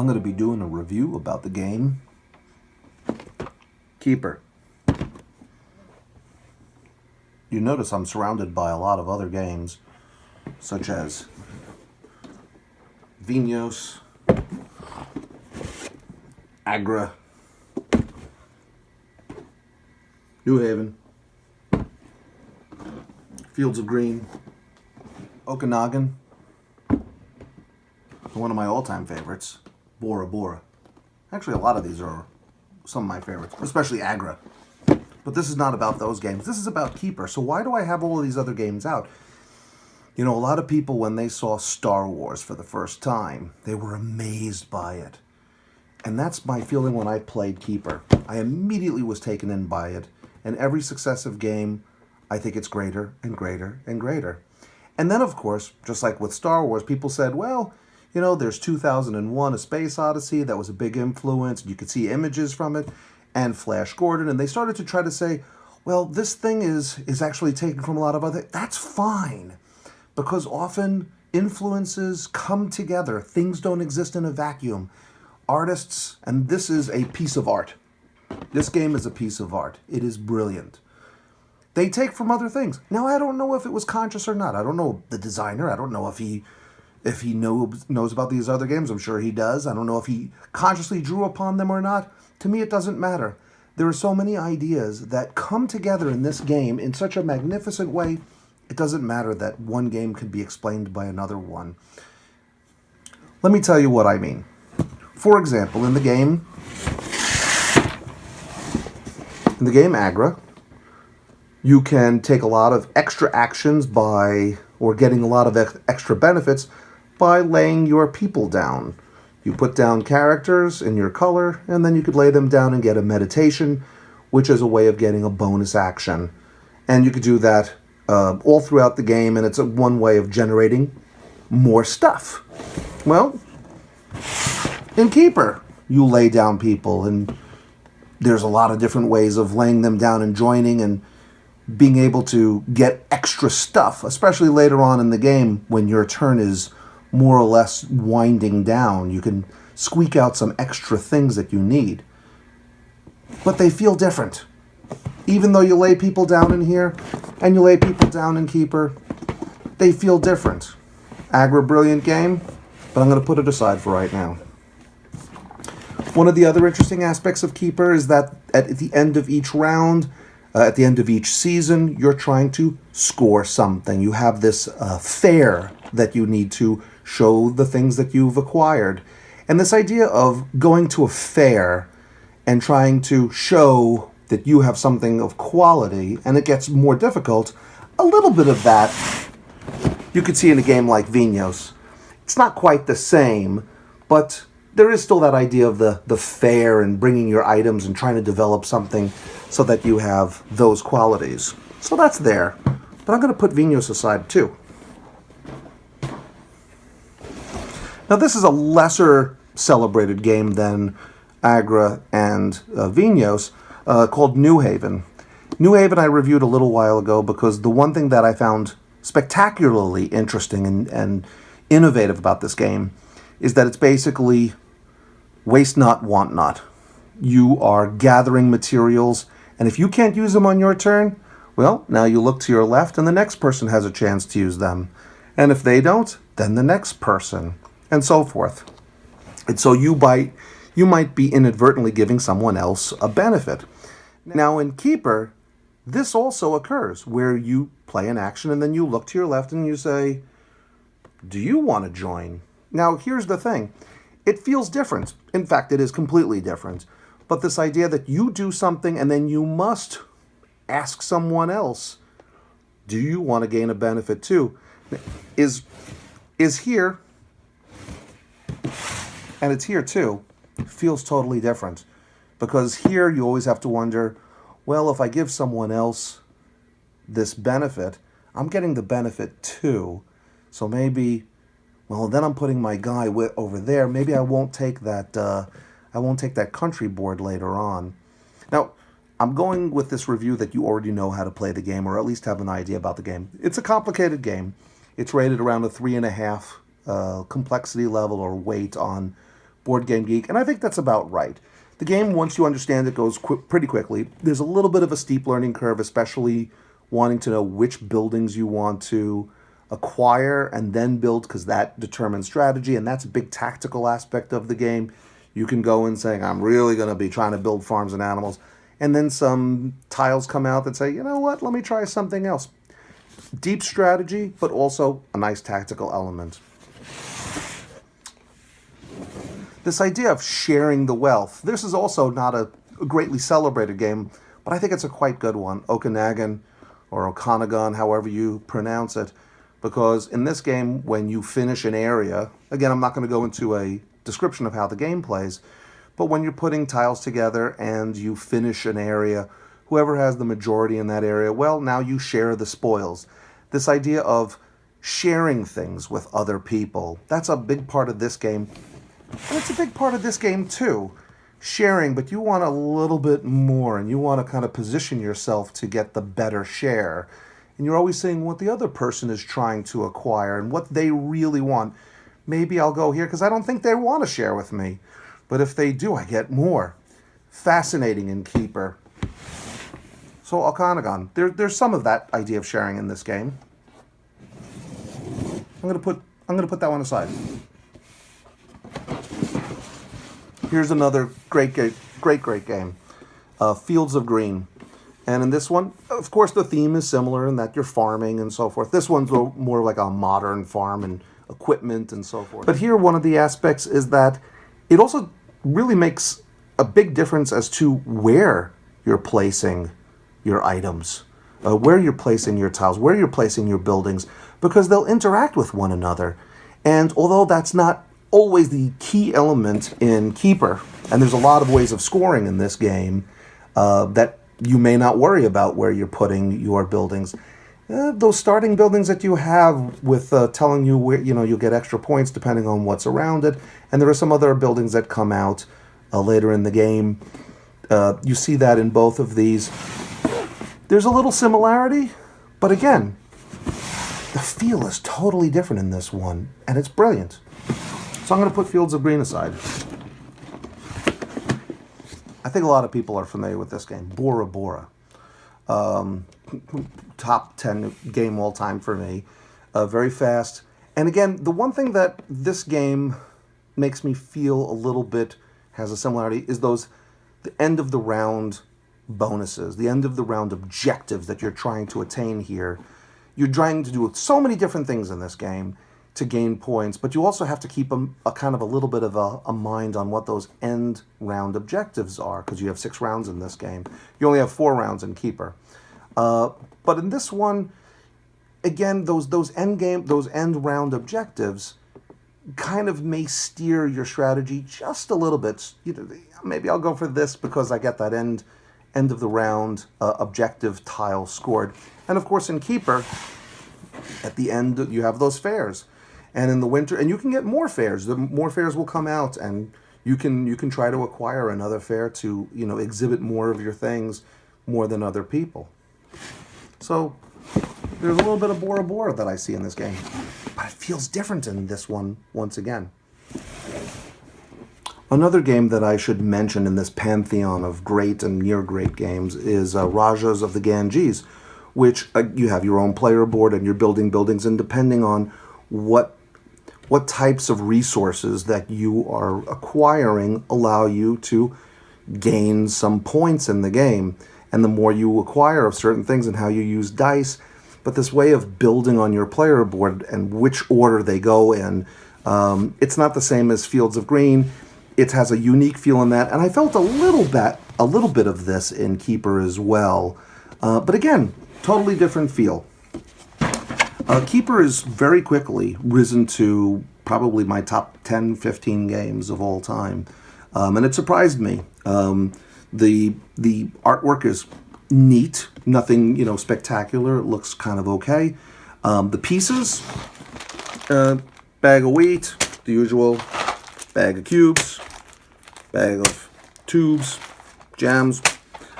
I'm going to be doing a review about the game Keyper. You notice I'm surrounded by a lot of other games, such as Vinos, Agra, New Haven, Fields of Green, Okanagan, and one of my all-time favorites, Bora Bora. Actually, a lot of these are some of my favorites, especially Agra. But this is not about those games. This is about Keyper. So why do I have all of these other games out? You know, a lot of people, when they saw Star Wars for the first time, they were amazed by it. And that's my feeling when I played Keyper. I immediately was taken in by it. And every successive game, I think it's greater and greater and greater. And then, of course, just like with Star Wars, people said, well, you know, there's 2001: A Space Odyssey. That was a big influence. You could see images from it. And Flash Gordon. And they started to try to say, well, this thing is actually taken from a lot of other... That's fine. Because often influences come together. Things don't exist in a vacuum. Artists, and this is a piece of art. This game is a piece of art. It is brilliant. They take from other things. Now, I don't know if it was conscious or not. I don't know the designer. I don't know if he knows about these other games. I'm sure he does. I don't know if he consciously drew upon them or not. To me, it doesn't matter. There are so many ideas that come together in this game in such a magnificent way, it doesn't matter that one game can be explained by another one. Let me tell you what I mean. For example, in the game Agra, you can take a lot of extra actions or getting a lot of extra benefits by laying your people down. You put down characters in your color, and then you could lay them down and get a meditation, which is a way of getting a bonus action. And you could do that all throughout the game, and it's one way of generating more stuff. Well, in Keyper, you lay down people, and there's a lot of different ways of laying them down and joining and being able to get extra stuff, especially later on in the game when your turn is more or less winding down. You can squeak out some extra things that you need. But they feel different. Even though you lay people down in here, and you lay people down in Keyper, they feel different. Agra, brilliant game, but I'm going to put it aside for right now. One of the other interesting aspects of Keyper is that at the end of each round, at the end of each season, you're trying to score something. You have this fair that you need to show the things that you've acquired. And this idea of going to a fair and trying to show that you have something of quality, and it gets more difficult, a little bit of that you could see in a game like Vinos. It's not quite the same, but there is still that idea of the fair and bringing your items and trying to develop something so that you have those qualities. So that's there. But I'm going to put Vinos aside too. Now, this is a lesser celebrated game than Agra and Vinos, called New Haven. New Haven I reviewed a little while ago because the one thing that I found spectacularly interesting and innovative about this game is that it's basically waste not, want not. You are gathering materials, and if you can't use them on your turn, well, now you look to your left and the next person has a chance to use them. And if they don't, then the next person. And so forth. And so you might be inadvertently giving someone else a benefit. Now in Keyper, this also occurs, where you play an action and then you look to your left and you say, do you want to join? Now here's the thing. It feels different. In fact, it is completely different. But this idea that you do something and then you must ask someone else, do you want to gain a benefit too, is here. And it's here too. It feels totally different. Because here you always have to wonder, well, if I give someone else this benefit, I'm getting the benefit too. So maybe, well, then I'm putting my guy over there. Maybe I won't take that. I won't take that country board later on. Now, I'm going with this review that you already know how to play the game, or at least have an idea about the game. It's a complicated game. It's rated around a 3.5 complexity level or weight on Board Game Geek, and I think that's about right. The game, once you understand it, goes pretty quickly. There's a little bit of a steep learning curve, especially wanting to know which buildings you want to acquire and then build, because that determines strategy, and that's a big tactical aspect of the game. You can go in saying, I'm really going to be trying to build farms and animals, and then some tiles come out that say, you know what, let me try something else. Deep strategy, but also a nice tactical element. This idea of sharing the wealth. This is also not a greatly celebrated game, but I think it's a quite good one. Okanagan, or Okanagan, however you pronounce it. Because in this game, when you finish an area, again, I'm not going to go into a description of how the game plays, but when you're putting tiles together and you finish an area, whoever has the majority in that area, well, now you share the spoils. This idea of sharing things with other people, that's a big part of this game. And it's a big part of this game too. Sharing, but you want a little bit more, and you want to kind of position yourself to get the better share. And you're always seeing what the other person is trying to acquire and what they really want. Maybe I'll go here because I don't think they want to share with me. But if they do, I get more. Fascinating Innkeeper. So Okanagan, there's some of that idea of sharing in this game. I'm gonna put that one aside. Here's another great game. Fields of Green. And in this one, of course, the theme is similar in that you're farming and so forth. This one's more like a modern farm and equipment and so forth. But here, one of the aspects is that it also really makes a big difference as to where you're placing your items, where you're placing your tiles, where you're placing your buildings, because they'll interact with one another. And although that's not always the key element in Keyper, and there's a lot of ways of scoring in this game that you may not worry about where you're putting your buildings. Those starting buildings that you have with telling you where, you'll get extra points depending on what's around it. And there are some other buildings that come out later in the game. You see that in both of these. There's a little similarity, but again, the feel is totally different in this one, and it's brilliant. So I'm going to put Fields of Green aside. I think a lot of people are familiar with this game, Bora Bora. Top 10 game all time for me. Very fast. And again, the one thing that this game makes me feel a little bit has a similarity is the end of the round bonuses, the end of the round objectives that you're trying to attain here. You're trying to do so many different things in this game to gain points, but you also have to keep a kind of a little bit of a mind on what those end round objectives are, because you have 6 rounds in this game. You only have 4 rounds in Keyper. But in this one, again, those end round objectives kind of may steer your strategy just a little bit. Maybe I'll go for this because I get that end of the round objective tile scored. And of course in Keyper, at the end you have those fairs. And in the winter, and you can get more fairs. The more fairs will come out, and you can try to acquire another fair to exhibit more of your things more than other people. So there's a little bit of Bora Bora that I see in this game, but it feels different in this one once again. Another game that I should mention in this pantheon of great and near great games is Rajas of the Ganges, which you have your own player board and you're building buildings, and depending on what types of resources that you are acquiring allow you to gain some points in the game. And the more you acquire of certain things and how you use dice, but this way of building on your player board and which order they go in, it's not the same as Fields of Green. It has a unique feel in that, and I felt a little bit of this in Keyper as well. But again, totally different feel. Keyper is very quickly risen to probably my top 10, 15 games of all time. And it surprised me. The artwork is neat, nothing spectacular. It looks kind of okay. The pieces, bag of wheat, the usual, bag of cubes, bag of tubes, jams.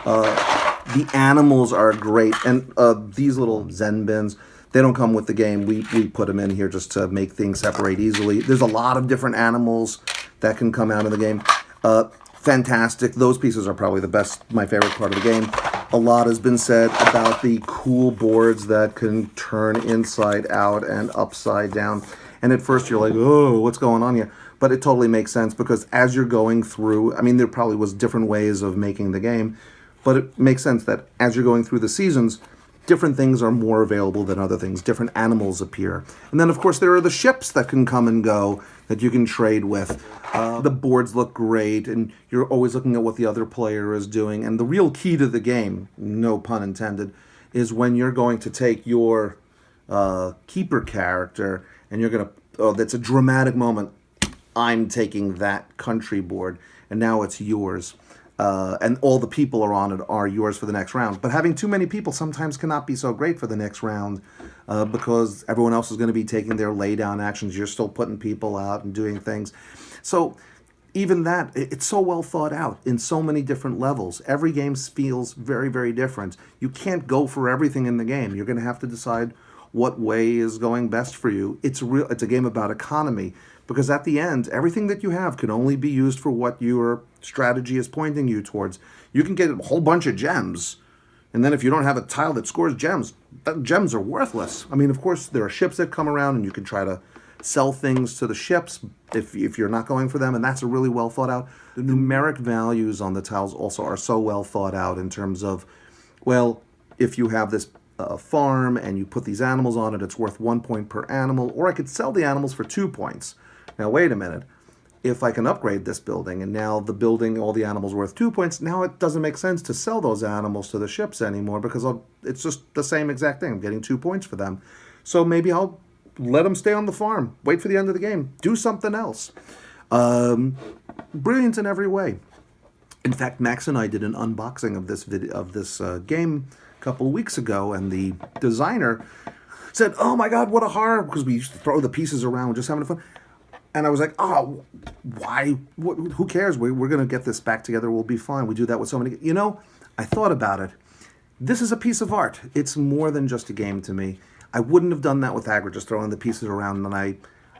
The animals are great, and these little Zen bins, they don't come with the game. We put them in here just to make things separate easily. There's a lot of different animals that can come out of the game. Fantastic. Those pieces are probably my favorite part of the game. A lot has been said about the cool boards that can turn inside out and upside down. And at first you're like, oh, what's going on here? But it totally makes sense because as you're going through, I mean, there probably was different ways of making the game, but it makes sense that as you're going through the seasons, different things are more available than other things. Different animals appear. And then, of course, there are the ships that can come and go that you can trade with. The boards look great, and you're always looking at what the other player is doing. And the real key to the game, no pun intended, is when you're going to take your Keyper character and you're going to, oh, that's a dramatic moment. I'm taking that country board, and now it's yours. And all the people on it are yours for the next round. But having too many people sometimes cannot be so great for the next round because everyone else is going to be taking their lay-down actions. You're still putting people out and doing things. So even that, it's so well thought out in so many different levels. Every game feels very, very different. You can't go for everything in the game. You're going to have to decide what way is going best for you. It's a game about economy. Because at the end, everything that you have can only be used for what your strategy is pointing you towards. You can get a whole bunch of gems, and then if you don't have a tile that scores gems, gems are worthless. I mean, of course, there are ships that come around, and you can try to sell things to the ships if you're not going for them, and that's a really well thought out. The numeric values on the tiles also are so well thought out in terms of, well, if you have this farm and you put these animals on it, it's worth 1 point per animal, or I could sell the animals for 2 points. Now, wait a minute. If I can upgrade this building, and now the building, all the animals are worth 2 points, now it doesn't make sense to sell those animals to the ships anymore because it's just the same exact thing. I'm getting 2 points for them. So maybe I'll let them stay on the farm. Wait for the end of the game. Do something else. Brilliant in every way. In fact, Max and I did an unboxing of this game a couple of weeks ago, and the designer said, "Oh my God, what a horror!" Because we used to throw the pieces around, just having fun. And I was like, oh, why? Who cares? We're going to get this back together. We'll be fine. We do that with so many. You know, I thought about it. This is a piece of art. It's more than just a game to me. I wouldn't have done that with Agra, just throwing the pieces around. And I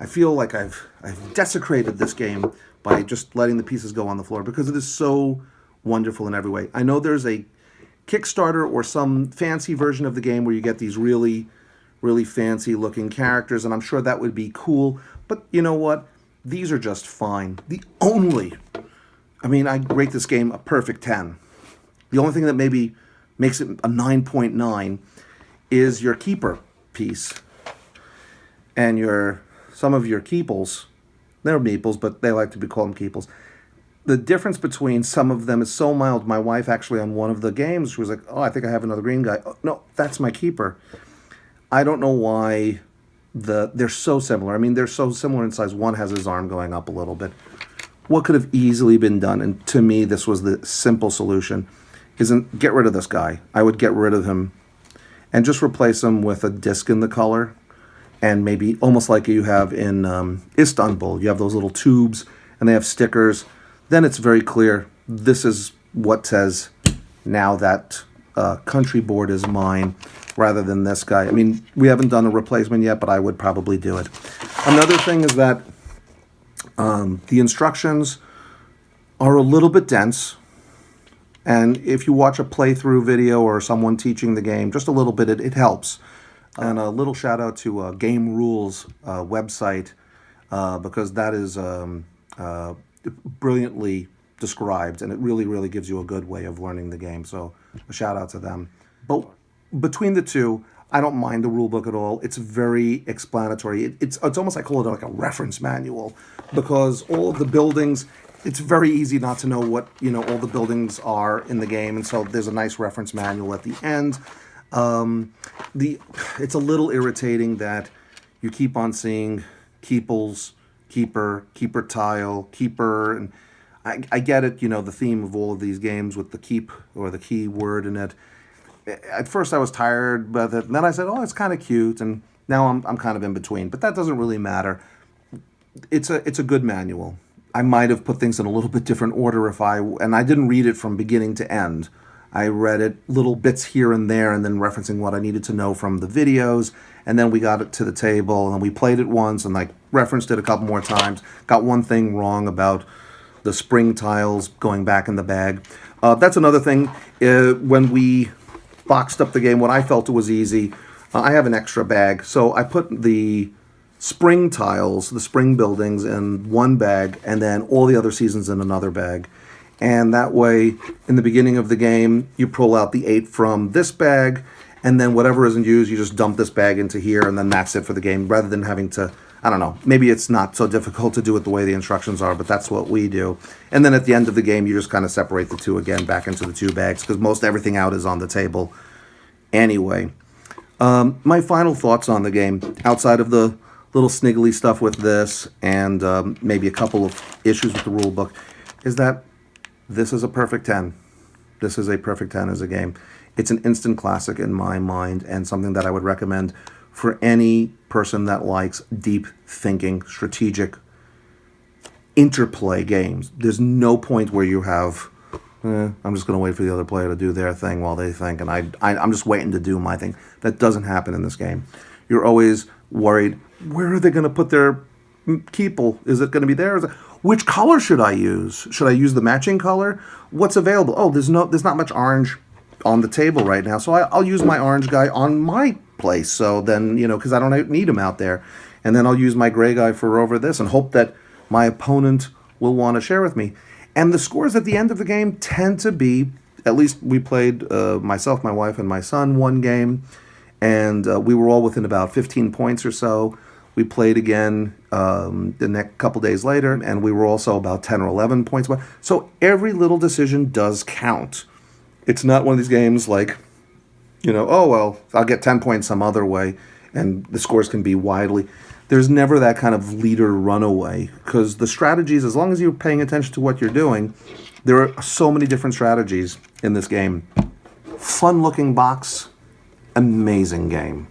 feel like I've desecrated this game by just letting the pieces go on the floor because it is so wonderful in every way. I know there's a Kickstarter or some fancy version of the game where you get these really, really fancy looking characters, and I'm sure that would be cool. But you know what? These are just fine. I rate this game a perfect 10. The only thing that maybe makes it a 9.9 is your Keyper piece. And some of your keeples. They're meeples, but they like to be called keeples. The difference between some of them is so mild. My wife actually on one of the games, she was like, oh, I think I have another green guy. Oh, no, that's my Keyper. I don't know why they're so similar. I mean, they're so similar in size. One has his arm going up a little bit. What could have easily been done, and to me this was the simple solution, isn't get rid of this guy. I would get rid of him and just replace him with a disc in the color, and maybe almost like you have in Istanbul. You have those little tubes, and they have stickers. Then it's very clear. This is what says, now that country board is mine, rather than this guy. I mean, we haven't done a replacement yet, but I would probably do it. Another thing is that the instructions are a little bit dense. And if you watch a playthrough video or someone teaching the game, just a little bit, it helps. And a little shout out to Game Rules website, because that is brilliantly described, and it really, really gives you a good way of learning the game. So a shout out to them. But between the two, I don't mind the rule book at all. It's very explanatory. It's almost, I call it like a reference manual, because all of the buildings, it's very easy not to know what, all the buildings are in the game. And so there's a nice reference manual at the end. It's a little irritating that you keep on seeing Keeples, Keyper, Keyper tile, Keyper, and I get it, the theme of all of these games with the keep or the key word in it. At first I was tired, but then I said, oh, it's kind of cute, and now I'm kind of in between. But that doesn't really matter. It's a good manual. I might have put things in a little bit different order and I didn't read it from beginning to end. I read it little bits here and there, and then referencing what I needed to know from the videos. And then we got it to the table, and we played it once, and like referenced it a couple more times. Got one thing wrong about the spring tiles going back in the bag. That's another thing. When we boxed up the game, what I felt it was easy. I have an extra bag, so I put the spring tiles, the spring buildings, in one bag, and then all the other seasons in another bag. And that way, in the beginning of the game, you pull out the 8 from this bag, and then whatever isn't used, you just dump this bag into here, and then that's it for the game, rather than having to, I don't know, maybe it's not so difficult to do it the way the instructions are, but that's what we do. And then at the end of the game, you just kind of separate the two again back into the 2 bags, because most everything out is on the table anyway. My final thoughts on the game, outside of the little sniggly stuff with this, and maybe a couple of issues with the rule book, is that this is a perfect 10. This is a perfect 10 as a game. It's an instant classic in my mind, and something that I would recommend for any person that likes deep thinking, strategic interplay games. There's no point where you have, I'm just going to wait for the other player to do their thing while they think, and I'm just waiting to do my thing. That doesn't happen in this game. You're always worried, where are they going to put their Keyper? Is it going to be there? Which color should I use? Should I use the matching color? What's available? Oh, there's not much orange on the table right now, so I'll use my orange guy on my place. So then, because I don't need him out there. And then I'll use my gray guy for over this and hope that my opponent will want to share with me. And the scores at the end of the game tend to be, at least we played, myself, my wife, and my son, one game, and we were all within about 15 points or so. We played again the next couple days later, and we were also about 10 or 11 points away. So every little decision does count. It's not one of these games like, oh, well, I'll get 10 points some other way, and the scores can be widely. There's never that kind of leader runaway, because the strategies, as long as you're paying attention to what you're doing, there are so many different strategies in this game. Fun-looking box, amazing game.